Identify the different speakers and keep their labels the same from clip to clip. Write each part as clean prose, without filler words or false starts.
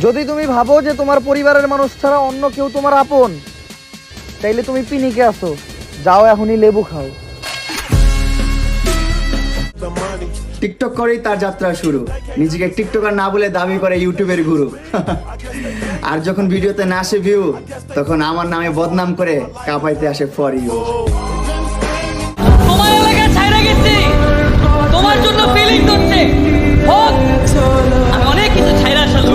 Speaker 1: যদি তুমি ভাবো যে তোমার পরিবারের মানুষ ছাড়া অন্য কেউ তোমার আপন, তাইলে তুমি পিনিকে আসো, যাও এখনই লেবু খাও।
Speaker 2: টিকটক করেই তার যাত্রা শুরু। নিজেকে টিকটকার না বলে দাবি করে ইউটিউবের গুরু। আর যখন ভিডিওতে না আসে ভিউ, তখন আমার নামে বদনাম করে কাঁপাইতে আসে ফর ইউ।
Speaker 3: তোমার এলাকা ছাইরা গেছি, তোমার জন্য ফিলিং করছে হোক, আমি অনেক কিছু ছাইরা আসলো।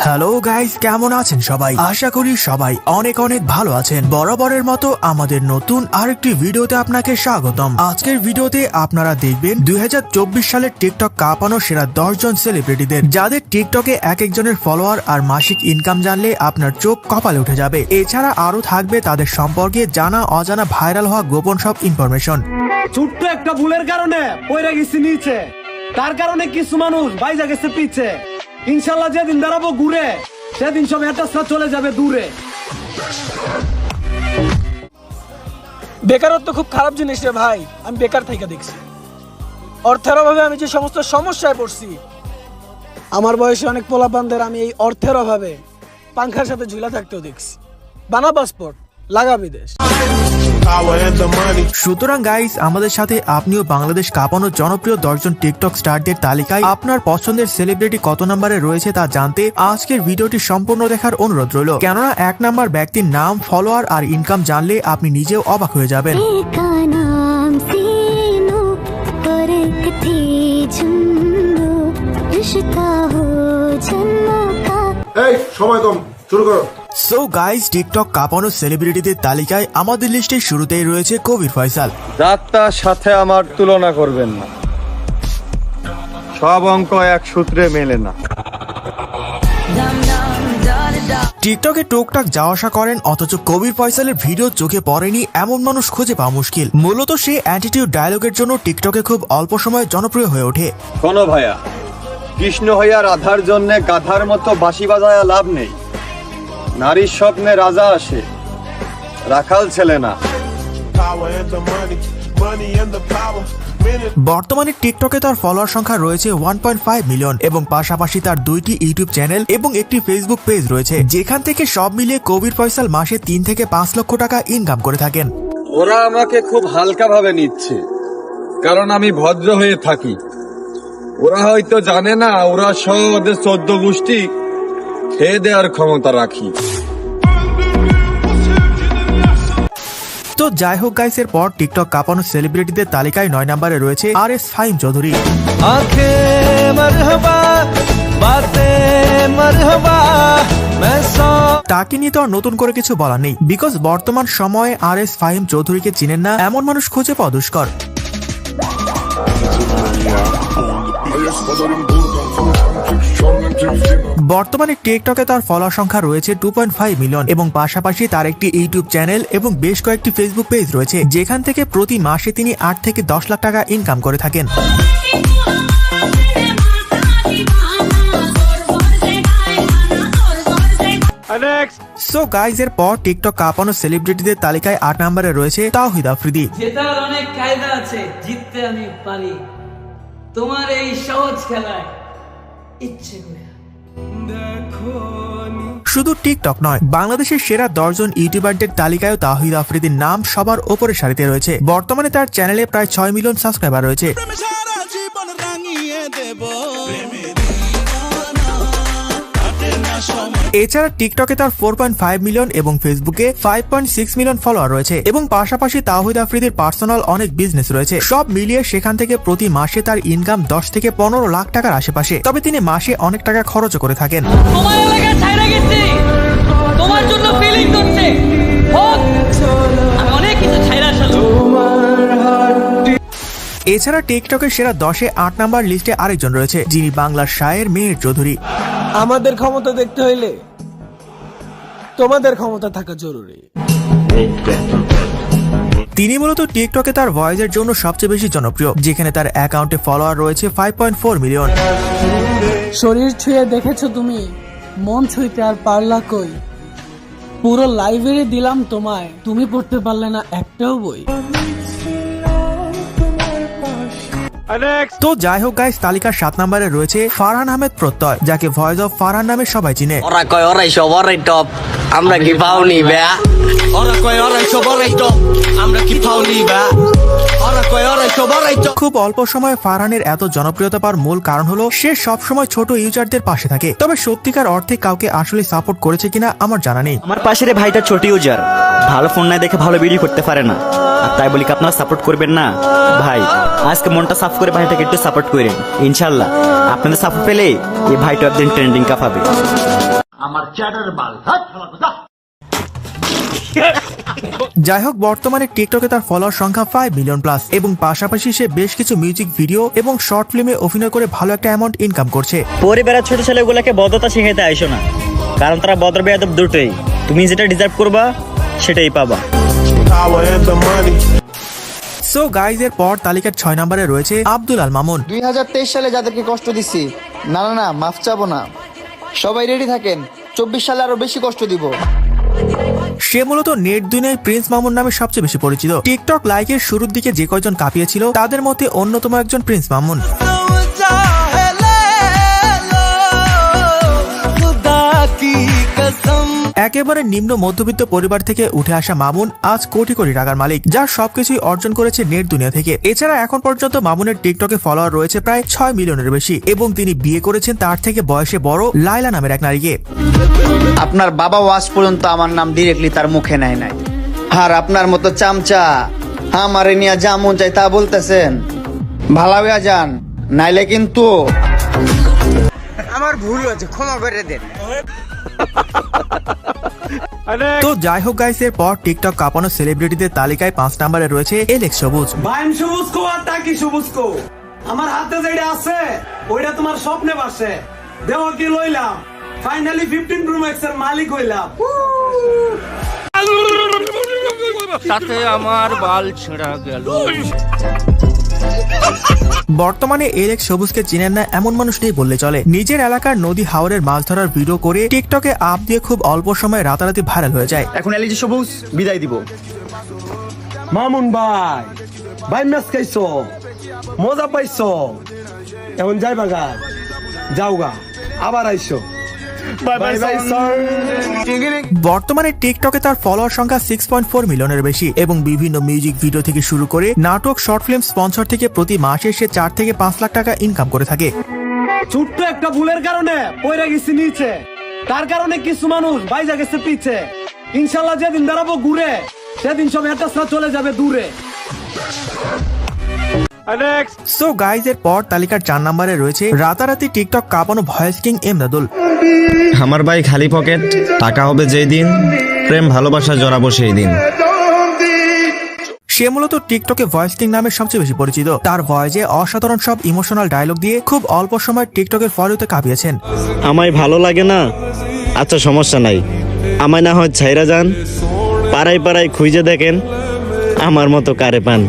Speaker 4: হ্যালো গাইস, কেমন আছেন সবাই? আশা করি সবাই অনেক অনেক ভালো আছেন। বরাবরের মতো আমাদের নতুন আরেকটি ভিডিওতে আপনাকে স্বাগতম। আজকের ভিডিওতে আপনারা দেখবেন 2024 সালের টিকটক কাঁপানো সেরা 10 জন সেলিব্রিটিদের, যাদের টিকটকে এক একজনের ফলোয়ার আর মাসিক ইনকাম জানলে আপনার চোখ কপালে উঠে যাবে। এছাড়া আরো থাকবে তাদের সম্পর্কে জানা অজানা ভাইরাল হওয়া গোপন সব ইনফরমেশন।
Speaker 5: ছোট্ট একটা ভুলের কারণে পয়রা গেছি নিচে, তার কারণে কিছু মানুষ বাইজা গেছে পিছে। ইনশাল্লাহ যেদিন দাঁড়াবো ঘুরে, সেদিন সব একটা চলে যাবে দূরে।
Speaker 6: বেকারত্ব খুব খারাপ জিনিস রে ভাই। আমি বেকার থেকে দেখছি, অর্থের অভাবে আমি যে সমস্ত সমস্যায় পড়ছি। আমার বয়সে অনেক পোলাপানদের আমি এই অর্থের অভাবে পাংখার সাথে ঝুলা থাকতেও দেখছি। বানা পাসপোর্ট, লাগা বিদেশ।
Speaker 4: সুতরাং গাইস, আমাদের সাথে আপনিও বাংলাদেশ কাঁপানো জনপ্রিয় 10 জন টিকটক স্টারদের তালিকায় আপনার পছন্দের সেলিব্রিটি কত নম্বরে রয়েছে তা জানতে আজকের ভিডিওটি সম্পূর্ণ দেখার অনুরোধ রইল। কেননা 1 নম্বর ব্যক্তির নাম, ফলোয়ার আর ইনকাম জানলে আপনি নিজেও অবাক হয়ে যাবেন।
Speaker 7: এই সময় কম, শুরু করো।
Speaker 4: সো গাইস, টিকটক কাঁপানো সেলিব্রিটিদের তালিকায় আমাদের লিস্টে শুরুতেই রয়েছে কবির ফয়সাল।
Speaker 8: যাত্রার সাথে আমার তুলনা করবেন না, সব অঙ্ক এক সূত্রে মেলে না।
Speaker 4: টিকটকে টুকটাক যাওয়া আসা করেন, অথচ কবির ফয়সালের ভিডিও চোখে পড়েনি এমন মানুষ খুঁজে পাওয়া মুশকিল। মূলত সে অ্যাটিটিউড ডায়লগের জন্য টিকটকে খুব অল্প সময়ে জনপ্রিয় হয়ে ওঠে।
Speaker 8: কোনো ভাইয়া, কৃষ্ণ হইয়া রাধার জন্য গাধার মতো বাঁশি বাজায়া লাভ নেই। নারীর স্বপ্নে রাজা আসে, রাখাল ছেলে না।
Speaker 4: বর্তমানে টিকটকে তার ফলোয়ার সংখ্যা রয়েছে 1.5 মিলিয়ন এবং পাশাপাশি তার 2টি ইউটিউব চ্যানেল এবং একটি ফেসবুক পেজ রয়েছে, যেখান থেকে সব মিলিয়ে কবির ফয়সাল মাসে 3 থেকে 5 লক্ষ টাকা ইনকাম করে থাকেন।
Speaker 8: ওরা আমাকে খুব হালকা ভাবে নিচ্ছে, কারণ আমি ভদ্র হয়ে থাকি। ওরা হয়তো জানে না ওরা সহ ওদের 14 গোষ্ঠী খেয়ে দেওয়ার ক্ষমতা রাখি।
Speaker 4: তো যাই হোক গাইস, এর পর টিকটক কাঁপানো সেলিব্রিটিদের তালিকায় 9 নম্বরে রয়েছে RS ফাহিম চৌধুরী। তাকে নিয়ে তো আর নতুন করে কিছু বলার নেই, বিকজ বর্তমান সময়ে RS ফাহিম চৌধুরীকে চিনেন না এমন মানুষ খুঁজে পাওয়া দুষ্কর। বর্তমানে টিকটকে তার ফলোয়ার সংখ্যা রয়েছে 2.5 মিলিয়ন এবং পাশাপাশি তার একটি ইউটিউব চ্যানেল এবং বেশ কয়েকটি ফেসবুক পেজ রয়েছে, যেখান থেকে প্রতি মাসে তিনি 8 থেকে 10 লাখ টাকা ইনকাম করে থাকেন। সো গাইজ, এর পর টিকটক কাঁপানো সেলিব্রিটিদের তালিকায় 8 নম্বরে রয়েছে তাওহিদ আফ্রিদি।
Speaker 3: জেতার অনেক কায়দা আছে, জিততে আমি পারি তোমার এই সহজ খেলায় ইচ্ছে করে।
Speaker 4: শুধু টিকটক নয়, বাংলাদেশের সেরা 10 জন ইউটিউবারদের তালিকায় তাওহিদ আফ্রিদির নাম সবার উপরে সারিতে রয়েছে। বর্তমানে তার চ্যানেলে প্রায় 6 মিলিয়ন সাবস্ক্রাইবার রয়েছে। এছাড়া টিকটকে তার 4.5 মিলিয়ন এবং ফেসবুকে 5.6 মিলিয়ন ফলোয়ার রয়েছে এবং পাশাপাশি তাওহিদ আফ্রিদির পার্সোনাল অনেক বিজনেস রয়েছে। সব মিলিয়ে সেখান থেকে প্রতি মাসে তার ইনকাম 10 থেকে 15 লাখ টাকার আশেপাশে। তবে তিনি মাসে অনেক টাকা খরচ করে থাকেন।
Speaker 3: তোমার এলাকা ছাইরা গেছি, তোমার জন্য ফিলিং করছে হোক, আমি অনেক কিছু ছাইরা আসলো।
Speaker 4: এছাড়া টিকটকের সেরা 10-এ 8 নাম্বার লিস্টে আরেকজন রয়েছে, যিনি বাংলার শায়ের মেহের চৌধুরী।
Speaker 6: আমাদের ক্ষমতা দেখতে হইলে তোমাদের ক্ষমতা থাকা জরুরি।
Speaker 4: তিনি মূলত টিকটকে তার ভয়েসের জন্য সবচেয়ে বেশি জনপ্রিয়, যেখানে তার অ্যাকাউন্টে ফলোয়ার রয়েছে 5.4 মিলিয়ন।
Speaker 6: শরীর ছুঁয়ে দেখেছো তুমি, মন ছুঁইতে আর পারলা কই? পুরো লাইব্রেরি দিলাম তোমায়, তুমি পড়তে পারলে না একটাও বই।
Speaker 4: তো যাই হোক গাইস, তালিকার 7 নম্বরে রয়েছে ফারহান আহমেদ প্রত্যয়, যাকে ভয়েস অফ ফারহান নামে সবাই চিনে।
Speaker 3: ওরা কয় ওরাই সব ওরাই টপ, আমরা কি পাওনি বে? ওরা কয় ওরাই সব ওরাই টপ, আমরা কি পাওনি বে? ওরা কয় ওরাই সব ওরাই টপ।
Speaker 4: খুব অল্প সময়ে ফারহানের এত জনপ্রিয়তা পাওয়ার মূল কারণ হলো সে সবসময় ছোট ইউজারদের পাশে থাকে। তবে সত্যিকার অর্থে কাউকে আসলে সাপোর্ট করেছে কিনা আমার জানা নেই।
Speaker 9: আমার পাশের এই ভাইটা ছোট ইউজার, ভালো ফোন নাই দেখে ভালো ভিডিও করতে পারে না, আর তাই বলি কি আপনারা সাপোর্ট করবেন না? ভাই আজকে মনটা সাফ করে ভাইটাকে একটু সাপোর্ট করেন, ইনশাল্লাহ আপনাদের সাপোর্ট পেলে এই ভাইটা একদিন ট্রেন্ডিং কাঁপাবে।
Speaker 4: যাই হোক, বর্তমানে টিকটকে তার ফলোয়ার সংখ্যা 5 মিলিয়ন প্লাস এবং পাশাপাশি সে বেশ কিছু মিউজিক ভিডিও এবং শর্ট ফিল্মে অভিনয় করে ভালো একটা অ্যামাউন্ট ইনকাম করছে।
Speaker 9: পরিবারের ছোট ছেলেগুলোকে বদতা শিখাইতে আইসো না, কারণ তারা বদর বেয়াদব দুটোই। তুমি যেটা ডিজার্ভ করবা সেটাই পাবা।
Speaker 4: সো গাইজ, এর পর তালিকার 6 নম্বরে রয়েছে আব্দুল আল মামুন।
Speaker 2: 2023 সালে যাদেরকে কষ্ট দিছি, না না না মাফ চাবো না, সবাই রেডি থাকেন, 24 সালে আরো বেশি কষ্ট দিব।
Speaker 4: সে মূলত নেট দুনিয়ায় প্রিন্স মামুন নামে সবচেয়ে বেশি পরিচিত। টিকটক লাইকের শুরুর দিকে যে কয়জন কাঁপিয়েছিল তাদের মধ্যে অন্যতম একজন প্রিন্স মামুন। একেবারে নিম্ন মধ্যবিত্ত পরিবার থেকে উঠে আসা মামুন আজ কোটি কোটি টাকার মালিক, যার সবকিছুই অর্জন করেছে নেট দুনিয়া থেকে। এছাড়া এখন পর্যন্ত মামুনের টিকটকে ফলোয়ার রয়েছে প্রায় 6 মিলিয়নের বেশি এবং তিনি বিয়ে করেছেন তার থেকে বয়সে বড় লাইলা নামের এক নারীকে।
Speaker 2: আপনার বাবা আজ পর্যন্ত আমার নাম ডিরেক্টলি তার মুখে নেয় নাই, আর আপনার মতো চামচা আমারে নিয়ে যা মন চাই তা বলতেছেন, ভালো হইয়া যান, নাইলে কিন্তু
Speaker 10: আমার ভুল হয়েছে, ক্ষমা করে দেন।
Speaker 4: তো যাই হোক গাইস, এর পর টিকটক কাঁপানো সেলিব্রিটিদের তালিকায় 5 নম্বরে রয়েছে এলেক্স সবুজ।
Speaker 5: বাইম সবুজ কো আর টাকি সবুজ কো, আমার হাতে যেটা আছে ওইটা তোমার স্বপ্নে বাসে, দেহ কি লইলাম, ফাইনালি 15 প্রো ম্যাক্স এর মালিক হইলাম।
Speaker 3: সাথে আমার বাল ছেঁড়া গেল।
Speaker 4: বর্তমানে এলেক্স সবুজকে চিনেন না এমন মানুষ নেই বললে চলে। নিজের এলাকার নদী হাওরের মাছ ধরার ভিডিও করে টিকটকে আপ দিয়ে খুব অল্প সময়ে রাতারাতি ভাইরাল হয়ে যায়।
Speaker 2: এখন এলিজি সবুজ বিদায় দিব।
Speaker 5: মামুন ভাই, ভাই ম্যাচ খাইছো, মজা পাইছো, এখন যাই বাগা, যাওগা, আবার আইসো।
Speaker 4: বর্তমানে টিকটকে তার ফলোয়ার সংখ্যা 6.4 মিলিয়নের বেশি এবং বিভিন্ন মিউজিক ভিডিও থেকে শুরু করে নাটক, শর্ট ফিল্ম, স্পন্সর থেকে প্রতি মাসে সে 4 থেকে 5 লাখ টাকা ইনকাম করে থাকে।
Speaker 5: ছোট্ট একটা ভুলের কারণে পয়রা গেছি নিচে, তার কারণে কিছু মানুষ বাইজা গেছে পিছে। ইনশাল্লাহ যেদিন দাঁড়াবো ঘুরে, সেদিন সব একটা চলে যাবে দূরে।
Speaker 4: সো গাইজ, এর পর তালিকার 4 নম্বরে রয়েছে রাতারাতি টিকটক কাঁপানো ভয়েস কিং এমদাদুল।
Speaker 11: আমার ভাই খালি পকেট, টাকা হবে যেই দিন, প্রেম ভালোবাসা জড়াবো সেই দিন।
Speaker 4: সে মূলত টিকটকে ভয়েস কিং নামে সবচেয়ে বেশি পরিচিত। তার ভয়েসে অসাধারণ সব ইমোশনাল ডায়লগ দিয়ে খুব অল্প সময় টিকটকের ফলোতে কাঁপিয়েছেন।
Speaker 9: আমায় ভালো লাগে না, আচ্ছা সমস্যা নাই, আমায় না হয় ছাইরা যান, পাড়ায় পাড়ায় খুঁজে দেখেন, আমার মতো কারে পান।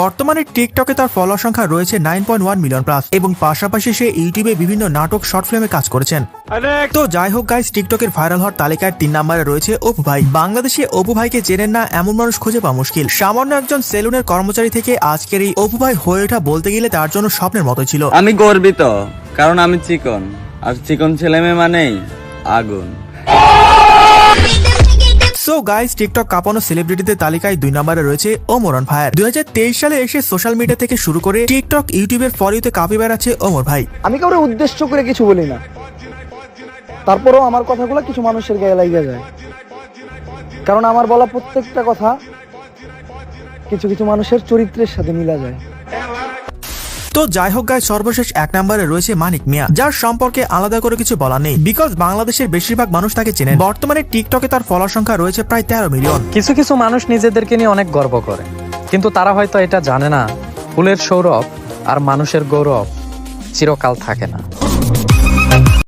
Speaker 4: বর্তমানে টিকটকে তার ফলোয়ার সংখ্যা রয়েছে 9.1 মিলিয়ন প্লাস এবং পাশাপাশি সে ইউটিউবে বিভিন্ন নাটক, শর্ট ফিল্মে কাজ করেছেন। তো যাই হোক গাইস, টিকটকের ভাইরাল হওয়ার তালিকায় 3 নম্বরে রয়েছে অপু ভাই। বাংলাদেশে অপু ভাইকে চেনেন না এমন মানুষ খুঁজে পাওয়া মুশকিল। সামান্য একজন সেলুনের কর্মচারী থেকে আজকের এই অপু ভাই হয়ে ওঠা বলতে গেলে তার জন্য স্বপ্নের মতো ছিল।
Speaker 12: আমি গর্বিত, কারণ আমি চিকন, আর চিকন ছেলেমেয়ে মানেই আগুন।
Speaker 4: সো গাইস, টিকটক কাঁপানো সেলিব্রিটিদের তালিকায় 2 নম্বরে রয়েছে ওমর অন ফায়ার। 2023 সালে এসে সোশ্যাল মিডিয়া থেকে শুরু করে টিকটক, ইউটিউবের ফর ইউতে কাঁপিয়ে বেড়াচ্ছে ওমর ভাই।
Speaker 1: আমি কাউকে উদ্দেশ্য করে কিছু বলি না, তারপরেও আমার কথাগুলো কিছু মানুষের গায়ে লাগিয়ে যায়, কারণ আমার বলা প্রত্যেকটা কথা কিছু কিছু মানুষের চরিত্রের সাথে মিলা যায়।
Speaker 4: তো যাই হোক গাইস, সর্বশেষ 1 নম্বরে রয়েছে মানিক মিয়া, যার সম্পর্কে আলাদা করে কিছু বলার নেই, বিকজ বাংলাদেশের বেশিরভাগ মানুষ তাকে চেনেন। বর্তমানে টিকটকে তার ফলোয়ার সংখ্যা রয়েছে প্রায় 13 মিলিয়ন।
Speaker 13: কিছু কিছু মানুষ নিজেদেরকে নিয়ে অনেক গর্ব করে, কিন্তু তারা হয়তো এটা জানে না ফুলের সৌরভ আর মানুষের গৌরব চিরকাল থাকে না।